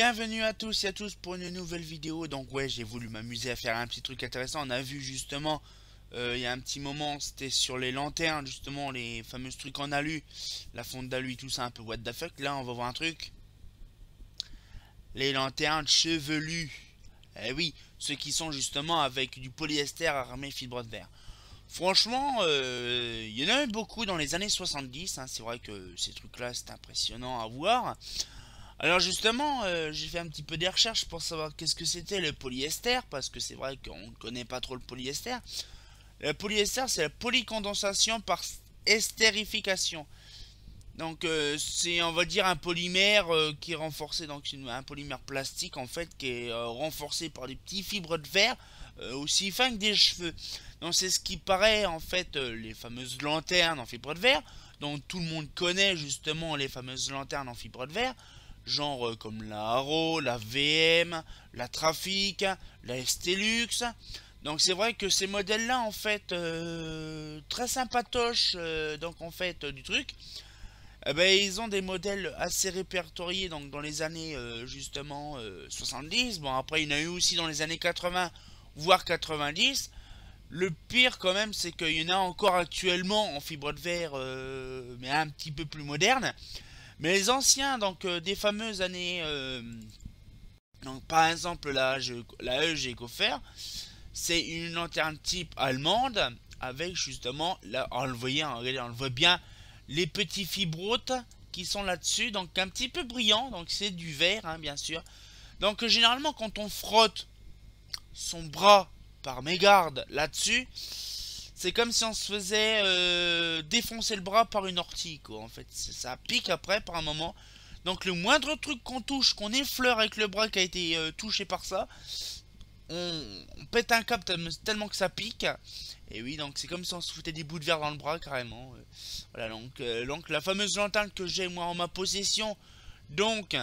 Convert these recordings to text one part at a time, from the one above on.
Bienvenue à tous et à tous pour une nouvelle vidéo. Donc ouais, j'ai voulu m'amuser à faire un petit truc intéressant. On a vu justement il y a un petit moment, c'était sur les lanternes, justement les fameux trucs en alu, la fonte d'alu, tout ça un peu what the fuck. Là on va voir un truc, les lanternes chevelues. Eh oui, ceux qui sont justement avec du polyester armé fibre de verre. Franchement, il y en a eu beaucoup dans les années 70, hein. C'est vrai que ces trucs-là, c'est impressionnant à voir. Alors justement, j'ai fait un petit peu des recherches pour savoir qu'est-ce que c'était le polyester, parce que c'est vrai qu'on ne connaît pas trop le polyester. Le polyester, c'est la polycondensation par estérification. Donc c'est, on va dire, un polymère qui est renforcé, donc un polymère plastique en fait, qui est renforcé par des petits fibres de verre, aussi fins que des cheveux. Donc c'est ce qui paraît en fait les fameuses lanternes en fibre de verre, dont tout le monde connaît justement les fameuses lanternes en fibre de verre, genre comme la Haro, la VM, la Trafic, la Stelux. Donc c'est vrai que ces modèles-là en fait très sympatoches donc en fait du truc. Ben, ils ont des modèles assez répertoriés donc dans les années justement 70. Bon après il y en a eu aussi dans les années 80 voire 90. Le pire quand même c'est qu'il y en a encore actuellement en fibre de verre mais un petit peu plus moderne. Mais les anciens donc des fameuses années donc par exemple la EG EcoFair, c'est une lanterne type allemande avec justement là on le voyait, regardez, on le voit bien les petits fibrotes qui sont là-dessus, donc un petit peu brillant, donc c'est du verre hein, bien sûr. Donc généralement quand on frotte son bras par mégarde là-dessus, c'est comme si on se faisait défoncer le bras par une ortie quoi. En fait ça pique après par un moment. Donc le moindre truc qu'on touche, qu'on effleure avec le bras qui a été touché par ça, on pète un câble tellement que ça pique. Et oui, donc c'est comme si on se foutait des bouts de verre dans le bras carrément. Voilà, donc la fameuse lanterne que j'ai moi en ma possession, donc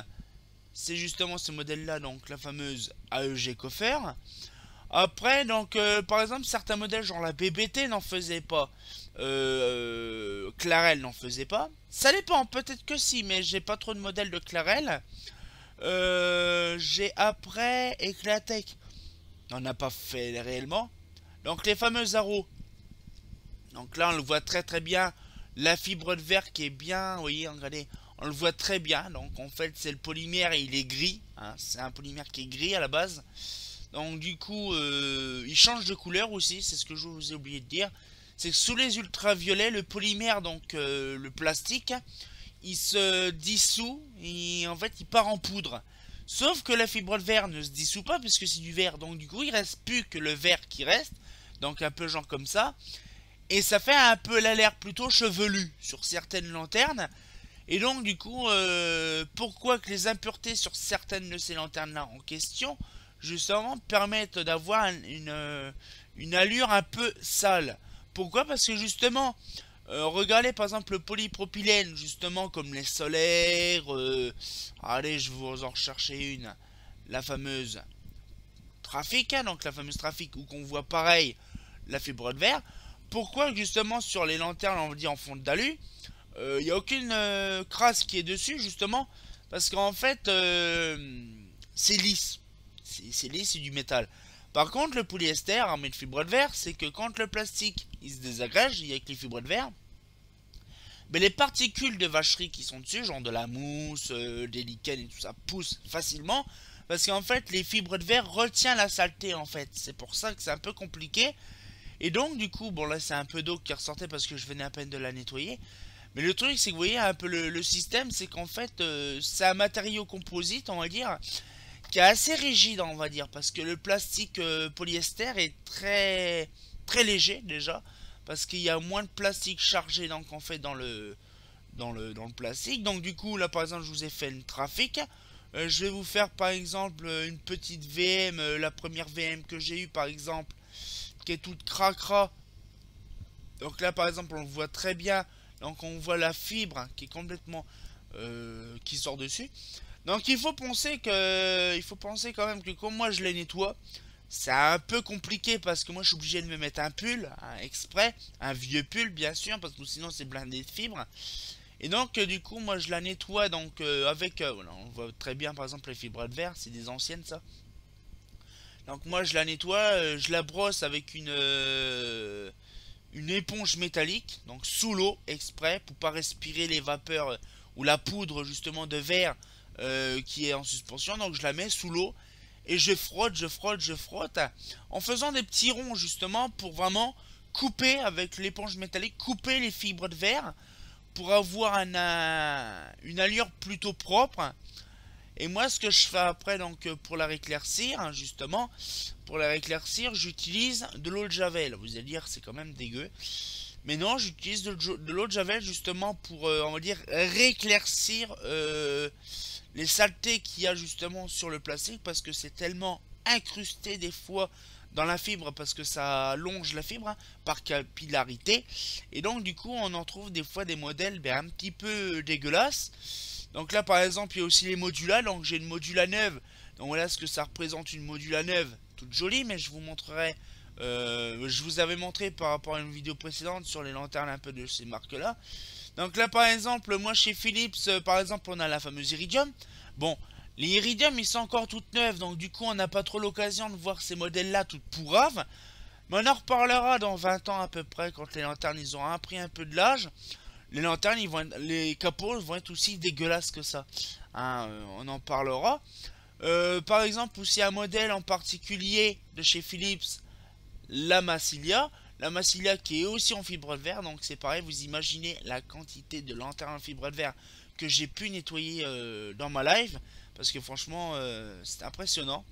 c'est justement ce modèle-là, donc la fameuse AEG Cofer. Après, donc par exemple, certains modèles, genre la BBT n'en faisait pas. Clarel n'en faisait pas. Ça dépend, peut-être que si, mais j'ai pas trop de modèles de Clarel. J'ai après Eclatec. On n'a pas fait réellement. Donc les fameux arrows. Donc là on le voit très très bien. La fibre de verre qui est bien. Vous voyez, regardez. On le voit très bien. Donc en fait c'est le polymère et il est gris. Hein. C'est un polymère qui est gris à la base. Donc du coup il change de couleur aussi. C'est ce que je vous ai oublié de dire. C'est que sous les ultraviolets le polymère, donc le plastique, il se dissout. Et en fait il part en poudre. Sauf que la fibre de verre ne se dissout pas puisque c'est du verre. Donc du coup il reste plus que le verre qui reste. Donc un peu genre comme ça. Et ça fait un peu l'air plutôt chevelu sur certaines lanternes. Et donc du coup pourquoi que les impuretés sur certaines de ces lanternes là en question justement permettent d'avoir une allure un peu sale. Pourquoi? Parce que justement regardez par exemple le polypropylène, justement comme les solaires. Allez, je vais vous en rechercher une. La fameuse Trafic, hein, donc la fameuse Trafic où qu'on voit pareil la fibre de verre. Pourquoi justement sur les lanternes, on va dire en fonte d'alu, il n'y a aucune crasse qui est dessus justement parce qu'en fait c'est lisse. C'est lisse, c'est du métal. Par contre, le polyester armé de fibre de verre, c'est que quand le plastique il se désagrège avec les fibres de verre, mais les particules de vacherie qui sont dessus, genre de la mousse, des lichens et tout ça, poussent facilement. Parce qu'en fait, les fibres de verre retiennent la saleté en fait. C'est pour ça que c'est un peu compliqué. Et donc, du coup, bon là, c'est un peu d'eau qui ressortait parce que je venais à peine de la nettoyer. Mais le truc, c'est que vous voyez un peu le système, c'est qu'en fait, c'est un matériau composite, on va dire, qui est assez rigide, on va dire. Parce que le plastique polyester est très, très léger déjà. Parce qu'il y a moins de plastique chargé donc en fait dans le plastique. Donc du coup là par exemple je vous ai fait une trafic. Je vais vous faire par exemple une petite VM, la première VM que j'ai eue par exemple, qui est toute cracra. Donc là par exemple on le voit très bien. Donc on voit la fibre qui est complètement qui sort dessus. Donc il faut penser quand même que comme moi je les nettoie, c'est un peu compliqué parce que moi je suis obligé de me mettre un pull, hein, exprès, un vieux pull bien sûr, parce que sinon c'est blindé de fibres. Et donc du coup moi je la nettoie donc avec voilà, on voit très bien par exemple les fibres de verre, c'est des anciennes ça. Donc moi je la nettoie, je la brosse avec une éponge métallique, donc sous l'eau exprès pour pas respirer les vapeurs ou la poudre justement de verre qui est en suspension. Donc je la mets sous l'eau et je frotte, je frotte, je frotte en faisant des petits ronds justement pour vraiment couper avec l'éponge métallique, couper les fibres de verre pour avoir une allure plutôt propre. Et moi ce que je fais après donc pour la réclaircir justement, pour la réclaircir j'utilise de l'eau de javel. Vous allez dire c'est quand même dégueu. Mais non, j'utilise de l'eau de javel justement pour on va dire réclaircir les saletés qu'il y a justement sur le plastique parce que c'est tellement incrusté des fois dans la fibre parce que ça longe la fibre hein, par capillarité et donc du coup on en trouve des fois des modèles un petit peu dégueulasses. Donc là par exemple il y a aussi les modulas, donc j'ai une modula neuve, donc voilà ce que ça représente une modula neuve, toute jolie, mais je vous montrerai, je vous avais montré par rapport à une vidéo précédente sur les lanternes un peu de ces marques là. Donc là par exemple moi chez Philips par exemple on a la fameuse Iridium. Bon, les Iridium ils sont encore toutes neuves, donc du coup on n'a pas trop l'occasion de voir ces modèles là toutes pourraves. Mais on en reparlera dans 20 ans à peu près quand les lanternes ils ont pris un peu de l'âge. Les lanternes, les capots vont être aussi dégueulasses que ça. Hein, on en parlera. Par exemple, aussi un modèle en particulier de chez Philips, la Massilia. La Massilia qui est aussi en fibre de verre. Donc c'est pareil, vous imaginez la quantité de lanternes en fibre de verre que j'ai pu nettoyer dans ma live. Parce que franchement, c'est impressionnant.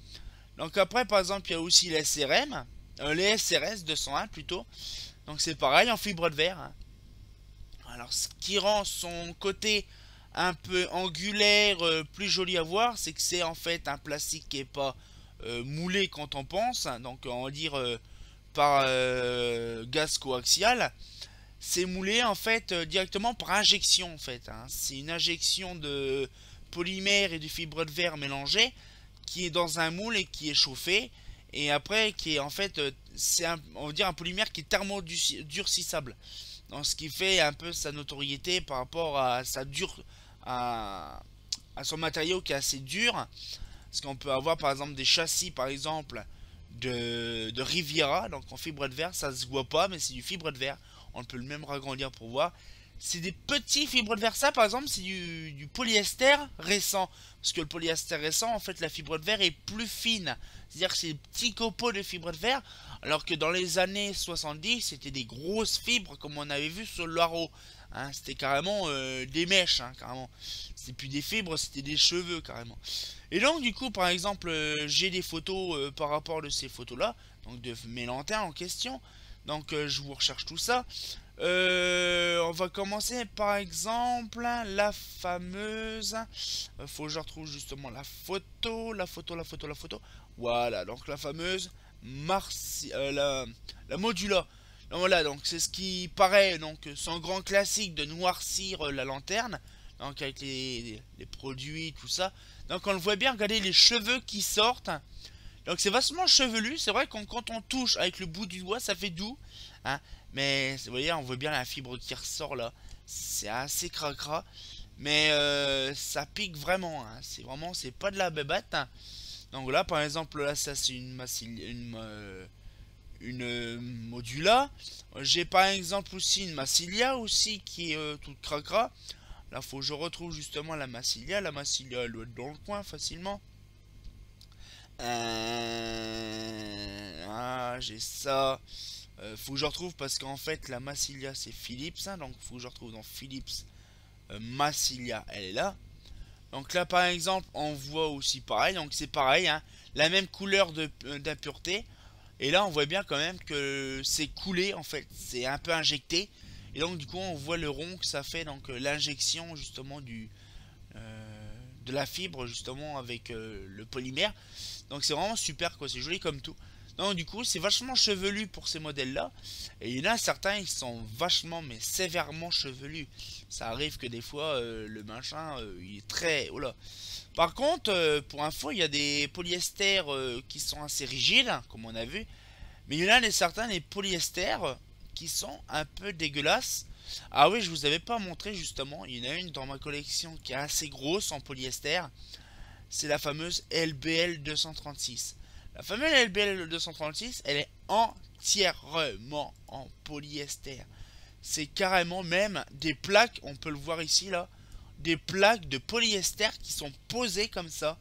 Donc après, par exemple, il y a aussi les SRM. Les SRS 201 plutôt. Donc c'est pareil en fibre de verre. Hein. Alors ce qui rend son côté un peu angulaire plus joli à voir, c'est que c'est en fait un plastique qui est pas moulé quand on pense, hein, donc on va dire par gaz coaxial. C'est moulé en fait directement par injection en fait. Hein. C'est une injection de polymère et de fibre de verre mélangée qui est dans un moule et qui est chauffé. Et après qui est en fait c'est on va dire un polymère qui est thermodurcissable. Donc, ce qui fait un peu sa notoriété par rapport à à, à son matériau qui est assez dur. Parce qu'on peut avoir par exemple des châssis par exemple de Riviera, donc en fibre de verre, ça se voit pas, mais c'est du fibre de verre. On peut le même ragrandir pour voir. C'est des petits fibres de verre. Ça par exemple c'est du polyester récent. Parce que le polyester récent, en fait la fibre de verre est plus fine. C'est-à-dire que c'est des petits copeaux de fibre de verre. Alors que dans les années 70, c'était des grosses fibres comme on avait vu sur le Laro. Hein, c'était carrément des mèches, hein, carrément. C'était plus des fibres, c'était des cheveux carrément. Et donc du coup, par exemple, j'ai des photos par rapport de ces photos-là, donc de mes lanternes en question. Donc je vous recherche tout ça. On va commencer par exemple la fameuse. Faut que je retrouve justement la photo, la photo, la photo, la photo. Voilà, donc la fameuse la modula. Donc voilà, donc c'est ce qui paraît donc son grand classique de noircir la lanterne. Donc avec les produits, tout ça. Donc on le voit bien, regardez les cheveux qui sortent. Donc c'est vachement chevelu, c'est vrai que quand on touche avec le bout du doigt, ça fait doux. Hein, mais vous voyez, on voit bien la fibre qui ressort là. C'est assez cracra. Mais ça pique vraiment. Hein. C'est vraiment, c'est pas de la bébête. Hein. Donc là, par exemple, là, ça c'est une modula. J'ai par exemple aussi une massilia aussi qui est toute cracra. Là, faut que je retrouve justement la massilia. La massilia, elle doit être dans le coin facilement. Ah, j'ai ça. Faut que je retrouve parce qu'en fait la Massilia c'est Philips, hein, donc faut que je retrouve dans Philips Massilia, elle est là. Donc là par exemple on voit aussi pareil, donc c'est pareil, hein, la même couleur d'impureté. Et là on voit bien quand même que c'est coulé en fait, c'est un peu injecté. Et donc du coup on voit le rond que ça fait, donc l'injection justement de la fibre justement avec le polymère. Donc c'est vraiment super quoi, c'est joli comme tout. Donc du coup c'est vachement chevelu pour ces modèles là. Et il y en a certains ils sont vachement mais sévèrement chevelus. Ça arrive que des fois le machin il est très... Oh là. Par contre pour info il y a des polyesters qui sont assez rigides comme on a vu. Mais il y en a certains des polyesters qui sont un peu dégueulasses. Ah oui, je vous avais pas montré justement, il y en a une dans ma collection qui est assez grosse en polyester. C'est la fameuse LBL 236. La fameuse LBL 236, elle est entièrement en polyester. C'est carrément même des plaques, on peut le voir ici là, des plaques de polyester qui sont posées comme ça.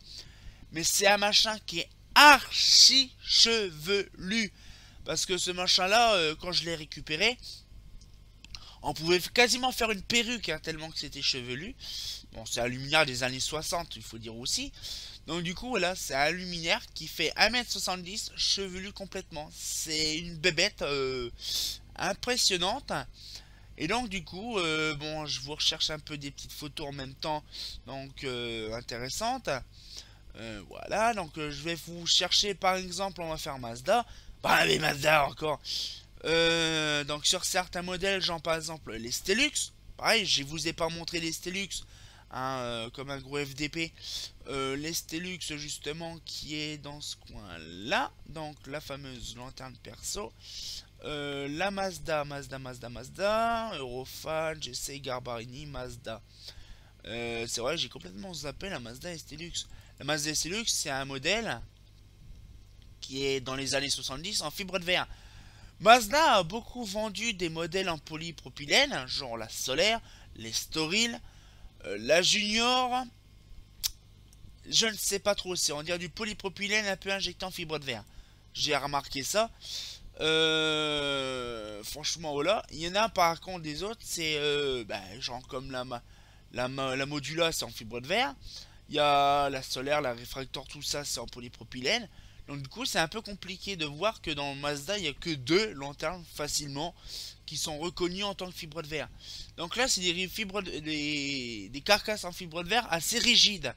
Mais c'est un machin qui est archi chevelu. Parce que ce machin là, quand je l'ai récupéré, on pouvait quasiment faire une perruque, hein, tellement que c'était chevelu. Bon, c'est un luminaire des années 60, il faut dire aussi. Donc du coup, voilà, c'est un luminaire qui fait 1m70, chevelu complètement. C'est une bébête impressionnante. Et donc du coup, bon, je vous recherche un peu des petites photos en même temps, donc intéressantes. Voilà, donc je vais vous chercher par exemple, on va faire Mazda. Bah les Mazda encore. Donc sur certains modèles, genre par exemple les Stelux. Pareil, je vous ai pas montré les Stelux, hein, comme un gros FDP. Les Stelux justement qui est dans ce coin là. Donc la fameuse lanterne perso. La Mazda, Eurofan, GC, Garbarini, Mazda. C'est vrai, j'ai complètement zappé la Mazda Stelux. La Mazda Stelux, c'est un modèle qui est dans les années 70 en fibre de verre. Mazda a beaucoup vendu des modèles en polypropylène, genre la Solaire, les Storil, la Junior. Je ne sais pas trop, c'est on dirait du polypropylène un peu injecté en fibre de verre. J'ai remarqué ça. Franchement, voilà. Il y en a par contre des autres, c'est genre comme la Modula, c'est en fibre de verre. Il y a la Solaire, la Refractor, tout ça, c'est en polypropylène. Donc du coup, c'est un peu compliqué de voir que dans Mazda, il n'y a que deux lanternes facilement qui sont reconnues en tant que fibre de verre. Donc là, c'est des carcasses en fibre de verre assez rigides.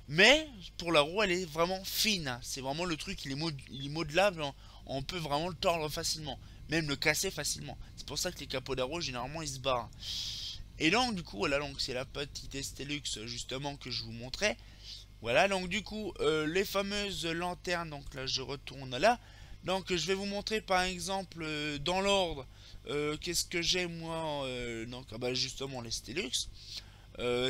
Mais pour la roue, elle est vraiment fine. C'est vraiment le truc, il est modelable. On peut vraiment le tordre facilement. Même le casser facilement. C'est pour ça que les capots d'arrow, généralement, ils se barrent. Et donc, du coup, voilà, donc c'est la petite Stelux, justement, que je vous montrais. Voilà, donc du coup, les fameuses lanternes, donc là, je retourne là. Donc, je vais vous montrer, par exemple, dans l'ordre, qu'est-ce que j'ai, moi, donc, justement, les Stelux.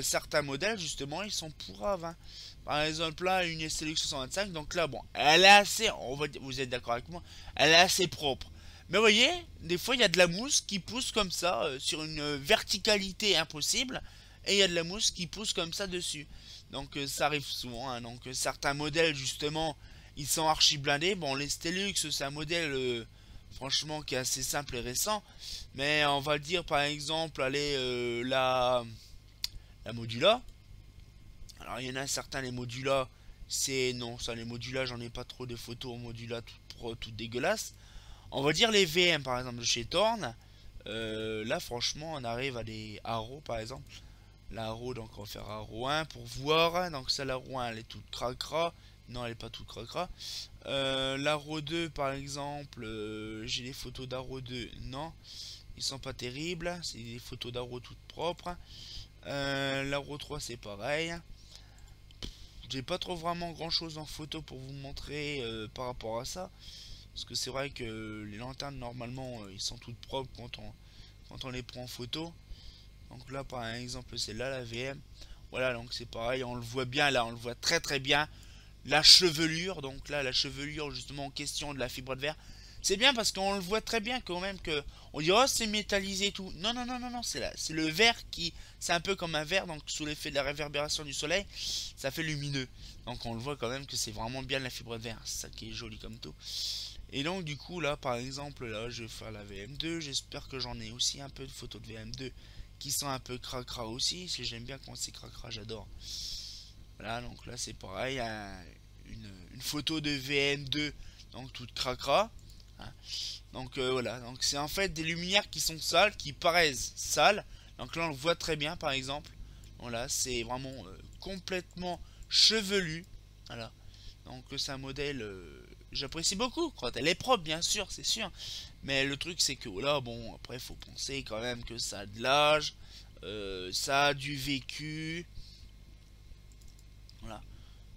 Certains modèles, justement, ils sont pourraves, hein. Par exemple, là, une Stelux 625, donc là, bon, elle est assez, on va dire, vous êtes d'accord avec moi, elle est assez propre. Mais vous voyez, des fois, il y a de la mousse qui pousse comme ça, sur une verticalité impossible, et il y a de la mousse qui pousse comme ça dessus. Donc, ça arrive souvent, hein. Donc, certains modèles, justement, ils sont archi blindés. Bon, les Stelux, c'est un modèle, franchement, qui est assez simple et récent. Mais on va dire, par exemple, allez, la Modula. Alors, il y en a certains, les Modula, c'est... Non, ça, les Modula, j'en ai pas trop de photos en Modula toutes dégueulasses. On va dire les VM, par exemple, de chez Thorn. Là, franchement, on arrive à des Arrow, par exemple. La Arrow, donc on va faire Arrow 1 pour voir. Donc, ça, la Arrow 1, elle est toute cracra. Non, elle est pas toute cracra. L'Arrow 2, par exemple, j'ai les photos d'Arrow 2. Non, ils sont pas terribles. C'est des photos d'Arrow toutes propres. L'Arrow 3, c'est pareil. J'ai pas trop vraiment grand chose en photo pour vous montrer par rapport à ça. Parce que c'est vrai que les lanternes, normalement, ils sont toutes propres quand on les prend en photo. Donc là, par exemple, c'est là la VM. Voilà, donc c'est pareil, on le voit bien là, on le voit très très bien. La chevelure, donc là, la chevelure justement en question de la fibre de verre. C'est bien parce qu'on le voit très bien quand même que on dit oh c'est métallisé et tout. Non non non non non, c'est le verre qui c'est un peu comme un verre, donc sous l'effet de la réverbération du soleil, ça fait lumineux. Donc on le voit quand même que c'est vraiment bien la fibre de verre. C'est ça qui est joli comme tout. Et donc du coup là par exemple là je vais faire la VM2. J'espère que j'en ai aussi un peu de photos de VM2 qui sont un peu cracra aussi. Si j'aime bien quand c'est cracra, j'adore. Voilà, donc là c'est pareil, hein, une photo de VM2, donc toute cracra, hein. Donc voilà, donc c'est en fait des lumières qui sont sales, qui paraissent sales. Donc là on le voit très bien par exemple. Voilà, c'est vraiment complètement chevelu. Voilà, donc c'est un modèle j'apprécie beaucoup quand elle est propre, bien sûr, c'est sûr. Mais le truc c'est que là, bon, après il faut penser quand même que ça a de l'âge, ça a du vécu. Voilà.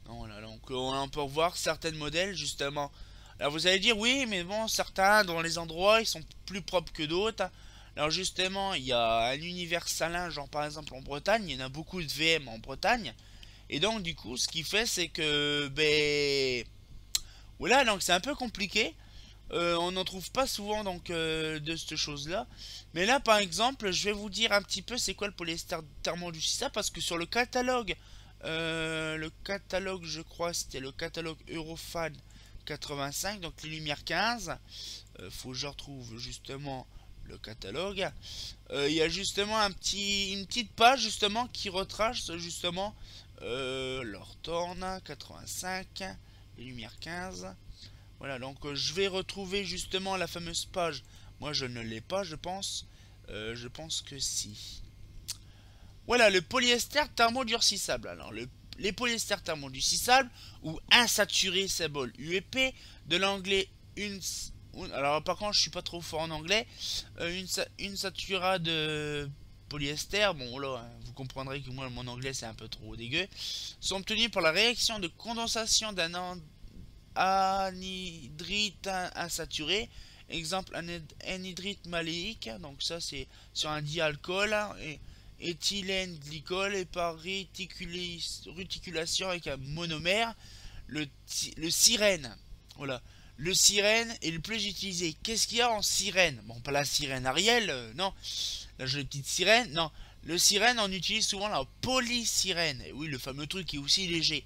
Voilà, donc on peut voir certains modèles justement. Alors vous allez dire oui, mais bon, certains dans les endroits ils sont plus propres que d'autres. Alors justement, il y a un univers salin, genre par exemple en Bretagne, il y en a beaucoup de VM en Bretagne. Et donc du coup, ce qui fait, c'est que, ben, voilà, donc c'est un peu compliqué. On n'en trouve pas souvent donc de cette chose-là. Mais là, par exemple, je vais vous dire un petit peu c'est quoi le polyester thermoendurcissable parce que sur le catalogue, je crois, c'était le catalogue Eurofan 85, donc les lumières 15. Faut que je retrouve justement le catalogue. Il y a justement une petite page justement qui retrace justement l'Hawthorne 85, les lumières 15. Voilà, donc je vais retrouver justement la fameuse page. Moi, je ne l'ai pas, je pense. Je pense que si. Voilà, le polyester thermodurcissable. Alors, les polyesters thermodurcissables ou insaturés symbole UEP, de l'anglais une. Alors, par contre, je suis pas trop fort en anglais. Une satura de polyester, bon là, hein, vous comprendrez que moi, mon anglais, c'est un peu trop dégueu, sont obtenus par la réaction de condensation d'un anhydrite insaturé, exemple anhydrite maléique, donc ça c'est sur un dialcool, et éthylène glycol, et par réticulation avec un monomère, le sirène. Voilà. Le sirène est le plus utilisé. Qu'est-ce qu'il y a en sirène? Bon, pas la sirène Ariel, non. La jolie petite sirène, non. Le sirène, on utilise souvent la polysirène. Et oui, le fameux truc qui est aussi léger.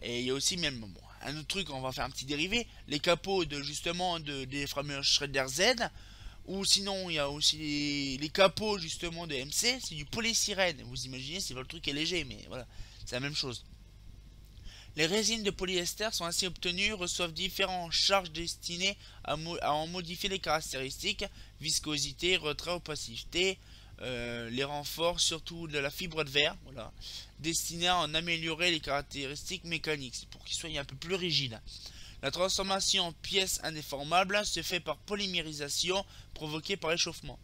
Et il y a aussi même, bon, un autre truc, on va faire un petit dérivé, les capots de justement des fameux Shredder Z, ou sinon il y a aussi les capots justement de MC, c'est du polystyrène. Vous imaginez, c'est pas le truc qui est léger, mais voilà, c'est la même chose. Les résines de polyester sont ainsi obtenues, reçoivent différentes charges destinées à en modifier les caractéristiques, viscosité, retrait, opacité, les renforts, surtout de la fibre de verre, voilà, destinée à en améliorer les caractéristiques mécaniques, pour qu'ils soient un peu plus rigides. La transformation en pièces indéformables se fait par polymérisation provoquée par échauffement.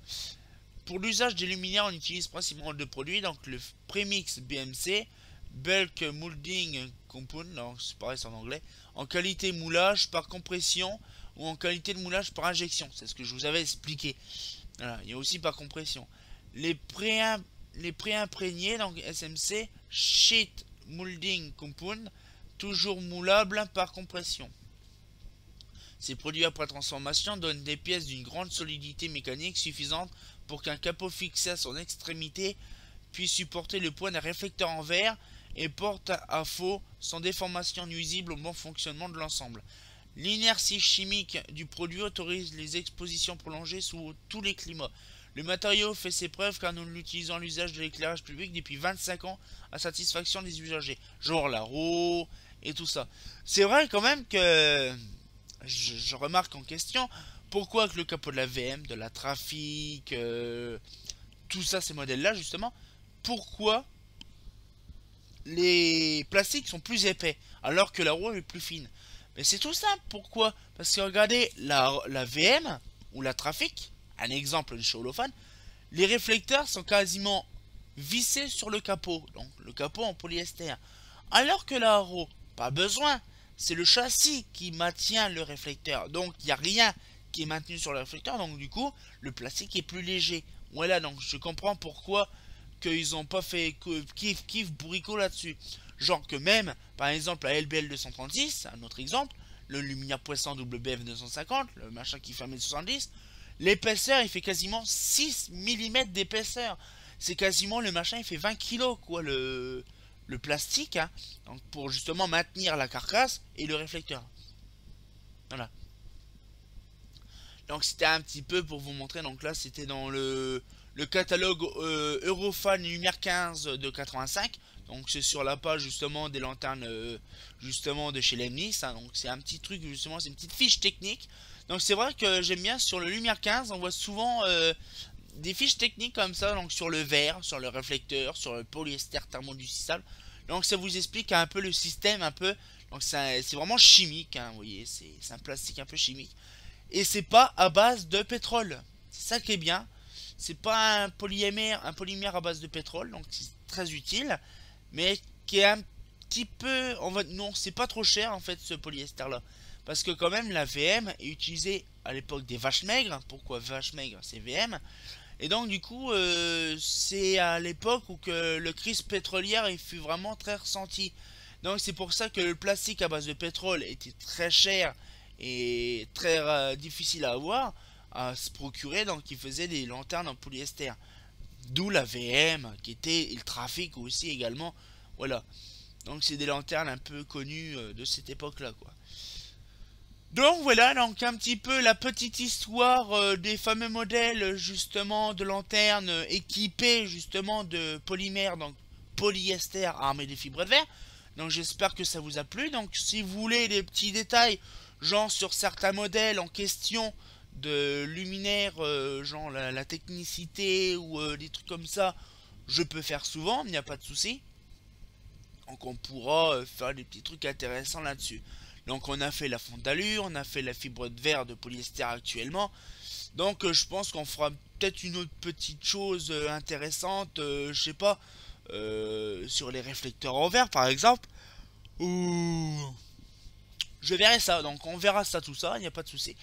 Pour l'usage des luminaires, on utilise principalement deux produits, donc le prémix BMC, Bulk Molding Compound, donc c'est pareil, c'est en anglais, en qualité moulage par compression ou en qualité de moulage par injection. C'est ce que je vous avais expliqué. Voilà, il y a aussi par compression. Les préimprégnés, donc SMC, Sheet Molding Compound, toujours moulable par compression. Ces produits après transformation donnent des pièces d'une grande solidité mécanique suffisante pour qu'un capot fixé à son extrémité puisse supporter le poids d'un réflecteur en verre et porte à faux sans déformation nuisible au bon fonctionnement de l'ensemble. L'inertie chimique du produit autorise les expositions prolongées sous tous les climats. Le matériau fait ses preuves car nous l'utilisons à l'usage de l'éclairage public depuis 25 ans à satisfaction des usagers, genre la roue et tout ça. C'est vrai quand même que je remarque en question pourquoi que le capot de la VM, de la Trafic, tout ça, ces modèles-là justement, pourquoi les plastiques sont plus épais alors que la roue est plus fine. Mais c'est tout simple, pourquoi? Parce que regardez, la VM ou la Trafic, un exemple de chez Holophane, les réflecteurs sont quasiment vissés sur le capot, donc le capot en polyester. Alors que la roue, pas besoin, c'est le châssis qui maintient le réflecteur, donc il n'y a rien qui est maintenu sur le réflecteur, donc du coup, le plastique est plus léger. Voilà, donc je comprends pourquoi qu'ils n'ont pas fait kiff bourricot là-dessus. Genre que même, par exemple, la LBL 236, un autre exemple, le luminaire poisson WBF 250, le machin qui fait 1m70, l'épaisseur il fait quasiment 6 mm d'épaisseur. C'est quasiment le machin, il fait 20 kg quoi, le plastique, hein, donc pour justement maintenir la carcasse et le réflecteur. Voilà. Donc c'était un petit peu pour vous montrer, donc là c'était dans le catalogue Eurofan Lumière 15 de 85. Donc c'est sur la page justement des lanternes justement de chez Lemnis, hein. Donc c'est un petit truc justement, c'est une petite fiche technique. Donc c'est vrai que j'aime bien sur le Lumière 15, on voit souvent des fiches techniques comme ça, donc sur le verre, sur le réflecteur, sur le polyester thermodurcissable. Donc ça vous explique un peu le système, un peu. Donc c'est vraiment chimique, hein, vous voyez, c'est un plastique un peu chimique. Et c'est pas à base de pétrole. C'est ça qui est bien. C'est pas un polymère à base de pétrole, donc c'est très utile, mais qui est un petit peu, non, c'est pas trop cher en fait ce polyester là, parce que quand même la VM est utilisée à l'époque des vaches maigres. Pourquoi vaches maigres? C'est VM. Et donc du coup, c'est à l'époque où que le crise pétrolière il fut vraiment très ressenti. Donc c'est pour ça que le plastique à base de pétrole était très cher et très difficile à avoir, à se procurer. Donc ils faisaient des lanternes en polyester. D'où la VM qui était et le trafic aussi également. Voilà. Donc c'est des lanternes un peu connues de cette époque-là, quoi. Donc voilà, donc un petit peu la petite histoire des fameux modèles justement de lanternes équipés justement de polymère, donc polyester armé des fibres de verre. Donc j'espère que ça vous a plu. Donc si vous voulez des petits détails, genre sur certains modèles en question de luminaires, genre la technicité ou des trucs comme ça, je peux faire souvent, il n'y a pas de souci. Donc on pourra faire des petits trucs intéressants là-dessus. Donc on a fait la fonte d'allure, on a fait la fibre de verre de polyester actuellement. Donc je pense qu'on fera peut-être une autre petite chose intéressante, je sais pas, sur les réflecteurs en verre par exemple. Ou je verrai ça, donc on verra ça tout ça, il n'y a pas de souci.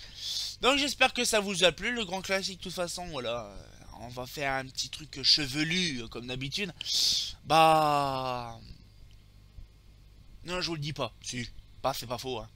Donc j'espère que ça vous a plu, le grand classique de toute façon, voilà. On va faire un petit truc chevelu comme d'habitude. Bah... Non, je vous le dis pas. Si. Bah, c'est pas faux, hein.